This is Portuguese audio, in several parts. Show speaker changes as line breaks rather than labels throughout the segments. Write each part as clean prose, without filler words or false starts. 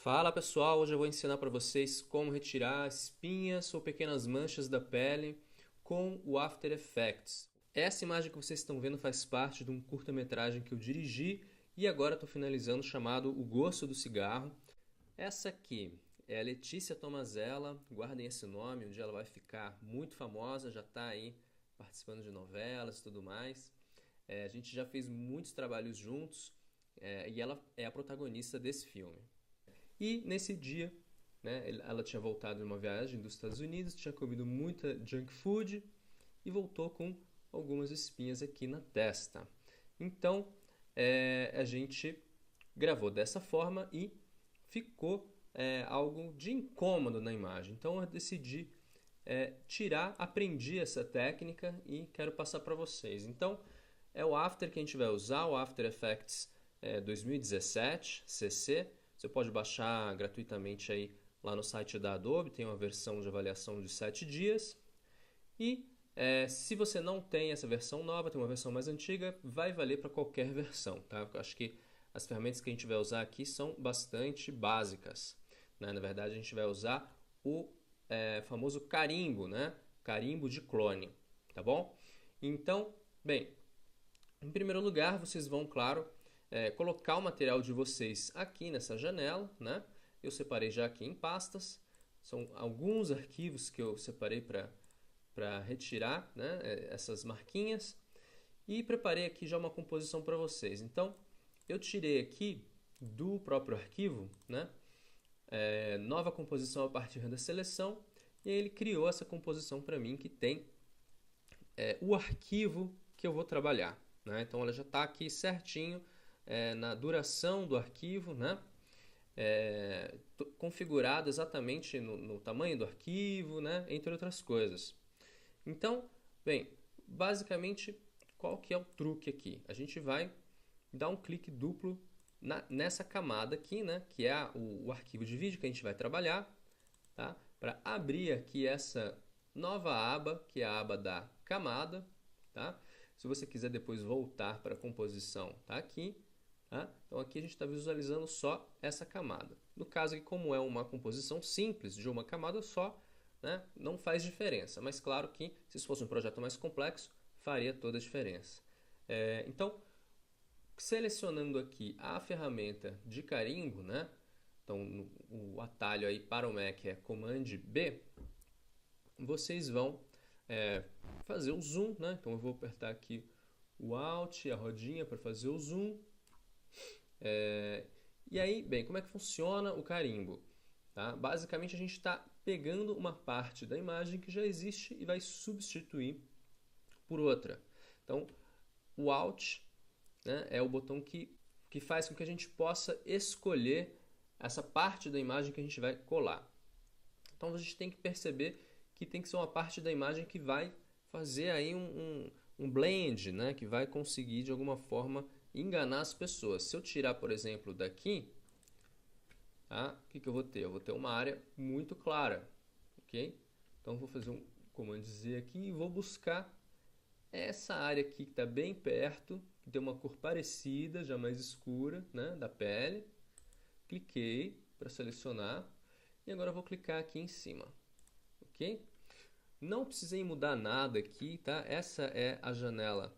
Fala pessoal, hoje eu vou ensinar para vocês como retirar espinhas ou pequenas manchas da pele com o After Effects. Essa imagem que vocês estão vendo faz parte de um curta-metragem que eu dirigi e agora estou finalizando, chamado O Gosto do Cigarro. Essa aqui é a Letícia Tomazella, guardem esse nome, um dia ela vai ficar muito famosa, já está aí participando de novelas e tudo mais. A gente já fez muitos trabalhos juntos e ela é a protagonista desse filme. E nesse dia, né, ela tinha voltado de uma viagem dos Estados Unidos, tinha comido muita junk food e voltou com algumas espinhas aqui na testa. Então, a gente gravou dessa forma e ficou algo de incômodo na imagem. Então, eu decidi tirar, aprendi essa técnica e quero passar para vocês. Então, é o After que a gente vai usar, o After Effects 2017 CC. Você pode baixar gratuitamente aí lá no site da Adobe, tem uma versão de avaliação de 7 dias. E se você não tem essa versão nova, tem uma versão mais antiga, vai valer para qualquer versão. Tá? Eu acho que as ferramentas que a gente vai usar aqui são bastante básicas. Né? Na verdade, a gente vai usar o famoso carimbo, né? Carimbo de clone. Tá bom? Então, bem, em primeiro lugar, vocês vão, claro, colocar o material de vocês aqui nessa janela, né? Eu separei já aqui em pastas. São alguns arquivos que eu separei para retirar, né, essas marquinhas. E preparei aqui já uma composição para vocês. Então, eu tirei aqui do próprio arquivo, né, nova composição a partir da seleção. E aí ele criou essa composição para mim que tem o arquivo que eu vou trabalhar. Né? Então, ela já está aqui certinho na duração do arquivo, né? Configurado exatamente no tamanho do arquivo, né? Entre outras coisas. Então, bem, basicamente, qual que é o truque aqui? A gente vai dar um clique duplo nessa camada aqui, né? Que é o arquivo de vídeo que a gente vai trabalhar, tá? Para abrir aqui essa nova aba, que é a aba da camada, tá? Se você quiser depois voltar para a composição, tá aqui. Tá? Então aqui a gente está visualizando só essa camada. No caso aqui, como é uma composição simples de uma camada só, né, não faz diferença. Mas claro que se isso fosse um projeto mais complexo, faria toda a diferença. Então, selecionando aqui a ferramenta de carimbo, né? Então o atalho aí para o Mac é Command B, vocês vão fazer o zoom, né? Então eu vou apertar aqui o Alt, a rodinha para fazer o zoom. E aí, bem, como é que funciona o carimbo? Tá? Basicamente a gente está pegando uma parte da imagem que já existe e vai substituir por outra. Então, o Alt, né, é o botão que faz com que a gente possa escolher essa parte da imagem que a gente vai colar. Então a gente tem que perceber que tem que ser uma parte da imagem que vai fazer aí um blend, né, que vai conseguir de alguma forma enganar as pessoas. Se eu tirar, por exemplo, daqui, tá, o que eu vou ter? Eu vou ter uma área muito clara, ok? Então vou fazer um comando Z aqui e vou buscar essa área aqui que está bem perto, que tem uma cor parecida, já mais escura, né, da pele. Cliquei para selecionar e agora eu vou clicar aqui em cima, ok? Não precisei mudar nada aqui, tá? Essa é a janela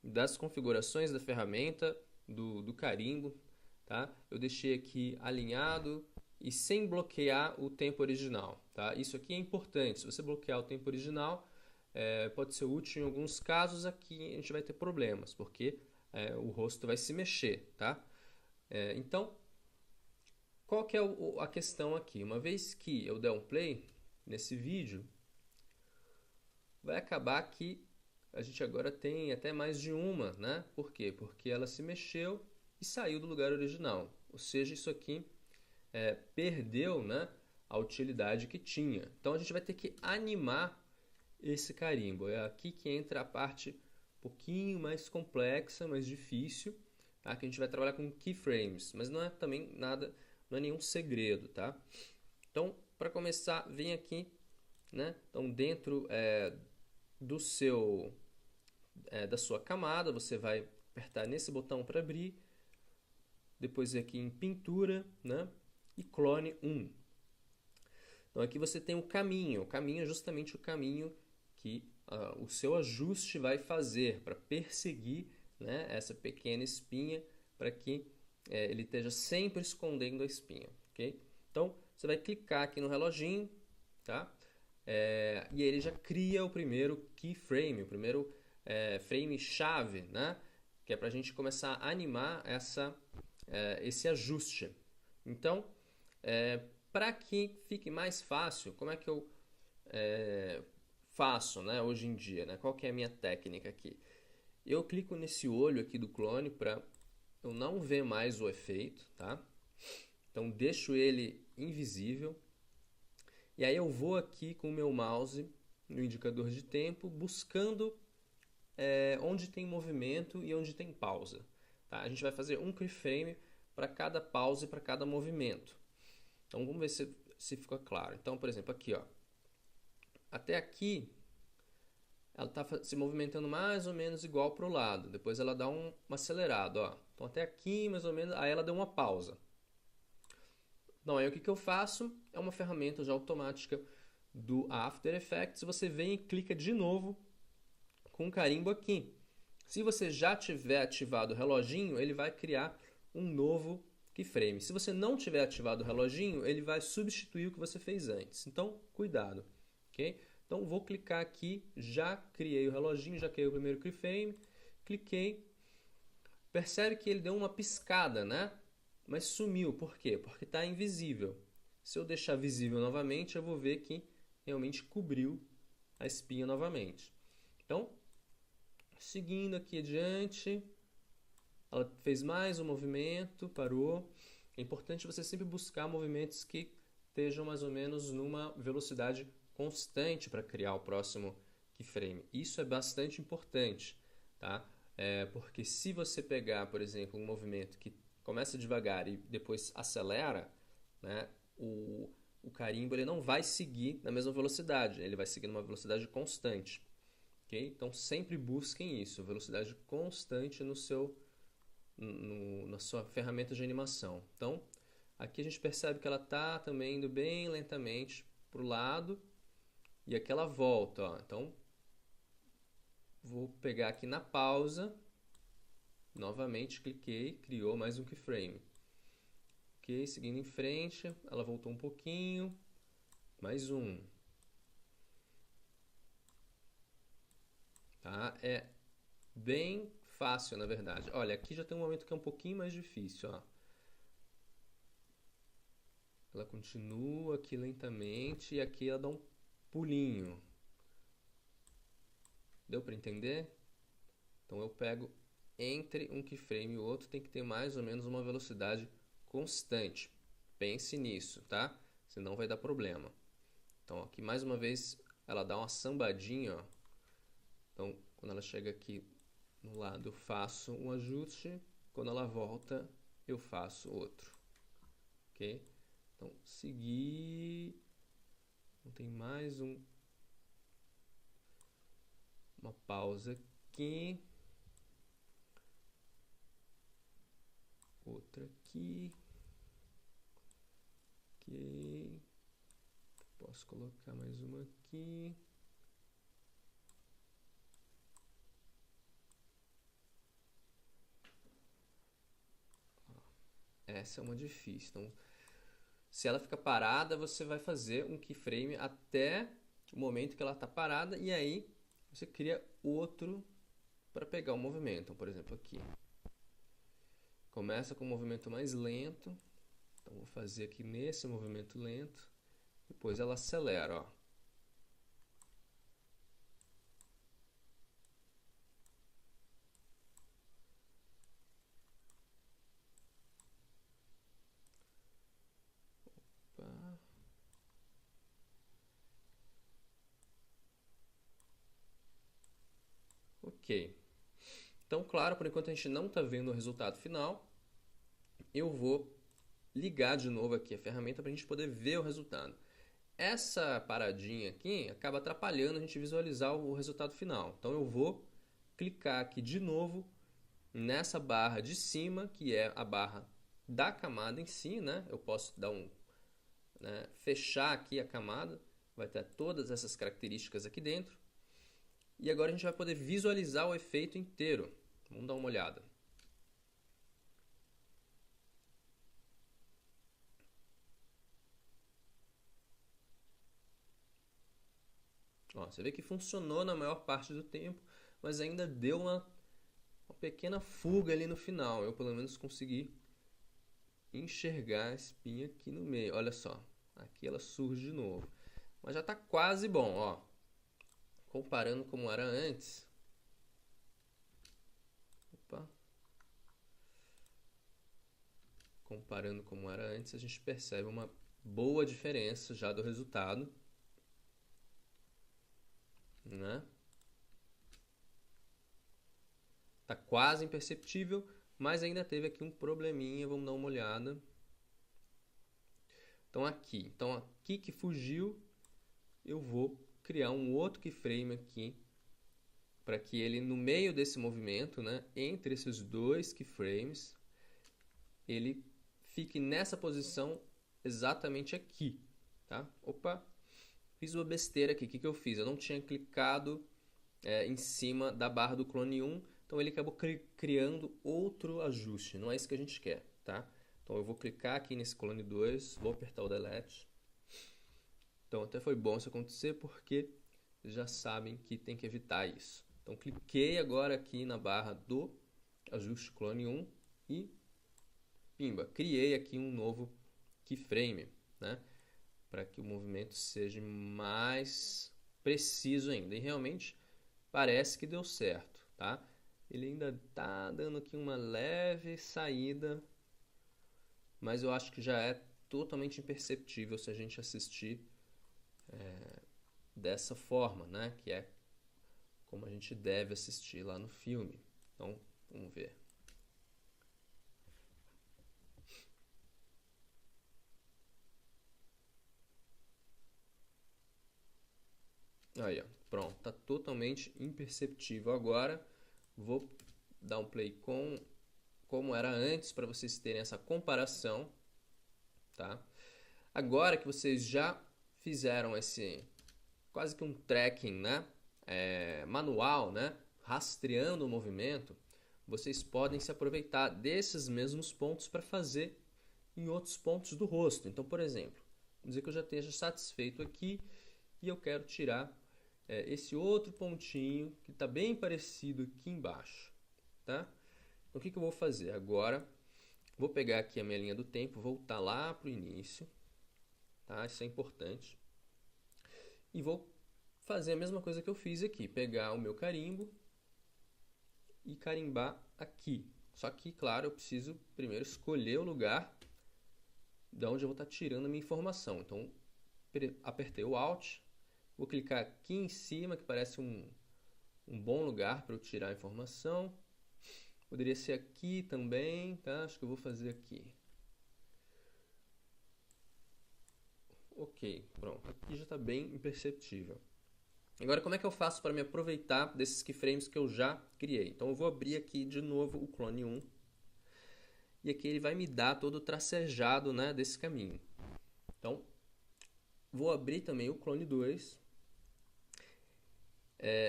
das configurações da ferramenta, do carimbo, tá? Eu deixei aqui alinhado e sem bloquear o tempo original, tá? Isso aqui é importante. Se você bloquear o tempo original, pode ser útil em alguns casos. Aqui a gente vai ter problemas, porque o rosto vai se mexer, tá? Então, qual que é a questão aqui? Uma vez que eu der um play nesse vídeo, vai acabar que a gente agora tem até mais de uma, né? Por quê? Porque ela se mexeu e saiu do lugar original. Ou seja, isso aqui perdeu, né, a utilidade que tinha. Então a gente vai ter que animar esse carimbo. É aqui que entra a parte um pouquinho mais complexa, mais difícil, tá? Que a gente vai trabalhar com keyframes, mas não é também nada, não é nenhum segredo, tá? Então, para começar, vem aqui, né? Então, dentro do seu da sua camada, você vai apertar nesse botão para abrir, depois aqui em pintura, né? E clone 1. Então aqui você tem o caminho é justamente o caminho que o seu ajuste vai fazer para perseguir, né, essa pequena espinha, para que ele esteja sempre escondendo a espinha, ok? Então você vai clicar aqui no reloginho, tá? E ele já cria o primeiro keyframe, o primeiro frame-chave, né? Que é para a gente começar a animar esse ajuste. Então, para que fique mais fácil, como é que eu faço, né, hoje em dia? Né? Qual que é a minha técnica aqui? Eu clico nesse olho aqui do clone para eu não ver mais o efeito, tá? Então deixo ele invisível. E aí eu vou aqui com o meu mouse no indicador de tempo, buscando onde tem movimento e onde tem pausa. Tá? A gente vai fazer um keyframe para cada pausa e para cada movimento. Então vamos ver se ficou claro. Então, por exemplo, aqui, ó, até aqui ela está se movimentando mais ou menos igual para o lado. Depois ela dá uma acelerada. Ó. Então até aqui mais ou menos, aí ela deu uma pausa. Então aí o que eu faço? É uma ferramenta já automática do After Effects. Você vem e clica de novo com um carimbo aqui. Se você já tiver ativado o reloginho, ele vai criar um novo keyframe. Se você não tiver ativado o reloginho, ele vai substituir o que você fez antes. Então, cuidado, ok? Então, vou clicar aqui, já criei o reloginho, já criei o primeiro keyframe, cliquei. Percebe que ele deu uma piscada, né? Mas sumiu. Por quê? Porque está invisível. Se eu deixar visível novamente, eu vou ver que realmente cobriu a espinha novamente. Então, seguindo aqui adiante, ela fez mais um movimento, parou. É importante você sempre buscar movimentos que estejam mais ou menos numa velocidade constante para criar o próximo keyframe. Isso é bastante importante, tá? Porque se você pegar, por exemplo, um movimento que começa devagar e depois acelera, né, o carimbo ele não vai seguir na mesma velocidade, ele vai seguir numa velocidade constante. Okay? Então sempre busquem isso, velocidade constante na sua ferramenta de animação. Então aqui a gente percebe que ela está também indo bem lentamente para o lado e aqui ela volta. Ó. Então vou pegar aqui na pausa, novamente cliquei, criou mais um keyframe. Ok, seguindo em frente, ela voltou um pouquinho, mais um. Tá? É bem fácil, na verdade. Olha, aqui já tem um momento que é um pouquinho mais difícil. Ó. Ela continua aqui lentamente e aqui ela dá um pulinho. Deu para entender? Então eu pego entre um keyframe e o outro, tem que ter mais ou menos uma velocidade constante. Pense nisso, tá? Senão vai dar problema. Então aqui mais uma vez ela dá uma sambadinha, ó. Então quando ela chega aqui no lado eu faço um ajuste, quando ela volta eu faço outro, ok? Então seguir, então, tem mais uma pausa aqui, outra aqui, ok, posso colocar mais uma aqui. Essa é uma difícil. Então, se ela fica parada, você vai fazer um keyframe até o momento que ela está parada e aí você cria outro para pegar o movimento. Então, por exemplo, aqui. Começa com um movimento mais lento. Então, vou fazer aqui nesse movimento lento. Depois ela acelera, ó. Ok. Então, claro, por enquanto a gente não está vendo o resultado final, eu vou ligar de novo aqui a ferramenta para a gente poder ver o resultado. Essa paradinha aqui acaba atrapalhando a gente visualizar o resultado final. Então eu vou clicar aqui de novo nessa barra de cima, que é a barra da camada em si, né? Eu posso dar né, fechar aqui a camada, vai ter todas essas características aqui dentro. E agora a gente vai poder visualizar o efeito inteiro. Vamos dar uma olhada. Ó, você vê que funcionou na maior parte do tempo, mas ainda deu uma pequena fuga ali no final. Eu pelo menos consegui enxergar a espinha aqui no meio. Olha só, aqui ela surge de novo. Mas já está quase bom, ó. Comparando como era antes. Opa. Comparando como era antes, a gente percebe uma boa diferença já do resultado, né? Tá quase imperceptível, mas ainda teve aqui um probleminha, vamos dar uma olhada. Então aqui que fugiu, eu vou criar um outro keyframe aqui para que ele no meio desse movimento, né, entre esses dois keyframes, ele fique nessa posição exatamente aqui, tá? Opa, fiz uma besteira aqui. O que eu fiz? Eu não tinha clicado em cima da barra do clone 1, então ele acabou criando outro ajuste. Não é isso que a gente quer, tá? Então eu vou clicar aqui nesse clone 2, vou apertar o delete. Então até foi bom isso acontecer porque já sabem que tem que evitar isso. Então cliquei agora aqui na barra do ajuste clone 1 e pimba, criei aqui um novo keyframe, né? Para que o movimento seja mais preciso ainda. E realmente parece que deu certo, tá? Ele ainda está dando aqui uma leve saída, mas eu acho que já é totalmente imperceptível se a gente assistir dessa forma, né? Que é como a gente deve assistir lá no filme. Então, vamos ver. Aí, ó, pronto, tá totalmente imperceptível. Agora, vou dar um play com como era antes para vocês terem essa comparação, tá? Agora que vocês já fizeram esse quase que um tracking, né? Manual, né? Rastreando o movimento, vocês podem se aproveitar desses mesmos pontos para fazer em outros pontos do rosto. Então, por exemplo, vamos dizer que eu já esteja satisfeito aqui e eu quero tirar esse outro pontinho que está bem parecido aqui embaixo, tá? Então, o que eu vou fazer? Agora, vou pegar aqui a minha linha do tempo, voltar lá para o início, tá? Isso é importante. E vou fazer a mesma coisa que eu fiz aqui, pegar o meu carimbo e carimbar aqui. Só que, claro, eu preciso primeiro escolher o lugar de onde eu vou estar tirando a minha informação. Então, apertei o Alt, vou clicar aqui em cima, que parece um bom lugar para eu tirar a informação. Poderia ser aqui também, tá? Acho que eu vou fazer aqui. Ok, pronto. Aqui já está bem imperceptível. Agora, como é que eu faço para me aproveitar desses keyframes que eu já criei? Então, eu vou abrir aqui de novo o clone 1. E aqui ele vai me dar todo o tracejado, né, desse caminho. Então, vou abrir também o clone 2.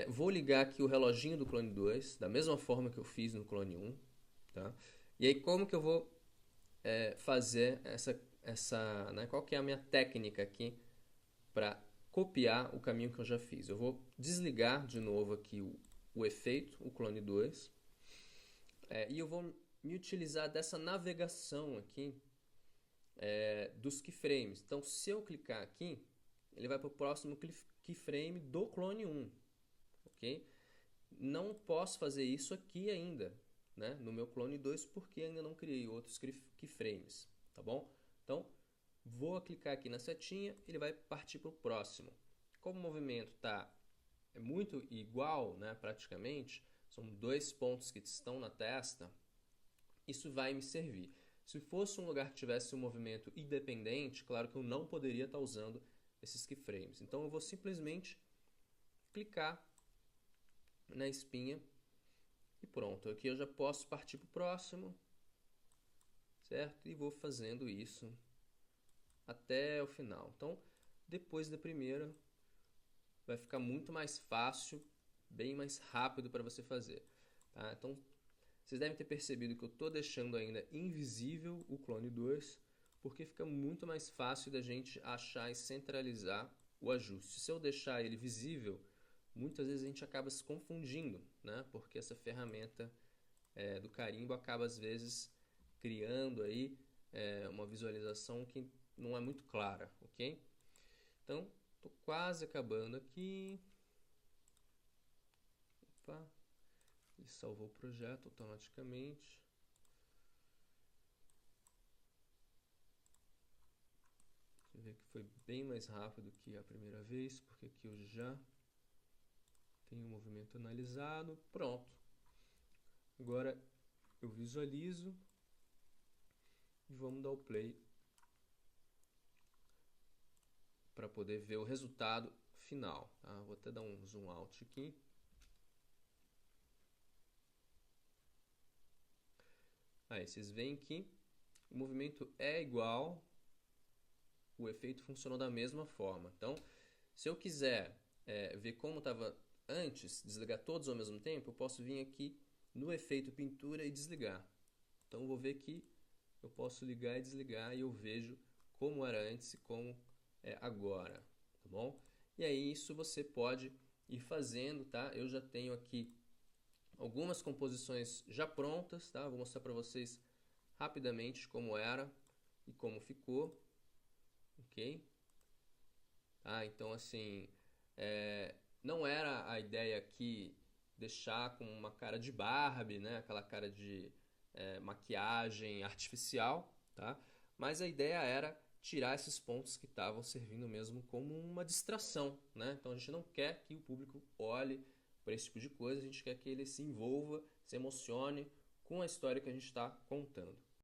Vou ligar aqui o reloginho do clone 2, da mesma forma que eu fiz no clone 1. Tá? E aí, como que eu vou fazer essa né, qual que é a minha técnica aqui para copiar o caminho que eu já fiz? Eu vou desligar de novo aqui o efeito, o clone 2, e eu vou me utilizar dessa navegação aqui dos keyframes. Então, se eu clicar aqui, ele vai para o próximo keyframe do clone 1. Ok? Não posso fazer isso aqui ainda, né, no meu clone 2, porque ainda não criei outros keyframes, tá bom? Então, vou clicar aqui na setinha, ele vai partir para o próximo. Como o movimento está muito igual, né, praticamente, são dois pontos que estão na testa, isso vai me servir. Se fosse um lugar que tivesse um movimento independente, claro que eu não poderia estar usando esses keyframes. Então, eu vou simplesmente clicar na espinha e pronto. Aqui eu já posso partir para o próximo, certo? E vou fazendo isso até o final. Então, depois da primeira, vai ficar muito mais fácil, bem mais rápido para você fazer. Tá? Então, vocês devem ter percebido que eu estou deixando ainda invisível o clone 2, porque fica muito mais fácil da gente achar e centralizar o ajuste. Se eu deixar ele visível, muitas vezes a gente acaba se confundindo, né? Porque essa ferramenta do carimbo acaba às vezes criando aí uma visualização que não é muito clara, ok? Então, estou quase acabando aqui. Opa, ele salvou o projeto automaticamente. Você vê que foi bem mais rápido que a primeira vez, porque aqui eu já tenho o movimento analisado. Pronto. Agora eu visualizo e vamos dar o play para poder ver o resultado final. Tá? Vou até dar um zoom out aqui. Aí vocês veem que o movimento é igual, o efeito funcionou da mesma forma. Então, se eu quiser ver como estava antes, desligar todos ao mesmo tempo, eu posso vir aqui no efeito pintura e desligar. Então, eu vou ver que eu posso ligar e desligar e eu vejo como era antes e como é agora, tá bom? E aí isso você pode ir fazendo, tá? Eu já tenho aqui algumas composições já prontas, tá? Vou mostrar para vocês rapidamente como era e como ficou, ok? Tá? Então, assim, não era a ideia aqui deixar com uma cara de Barbie, né? Aquela cara de maquiagem artificial, tá? Mas a ideia era tirar esses pontos que estavam servindo mesmo como uma distração, né? Então a gente não quer que o público olhe para esse tipo de coisa, a gente quer que ele se envolva, se emocione com a história que a gente está contando.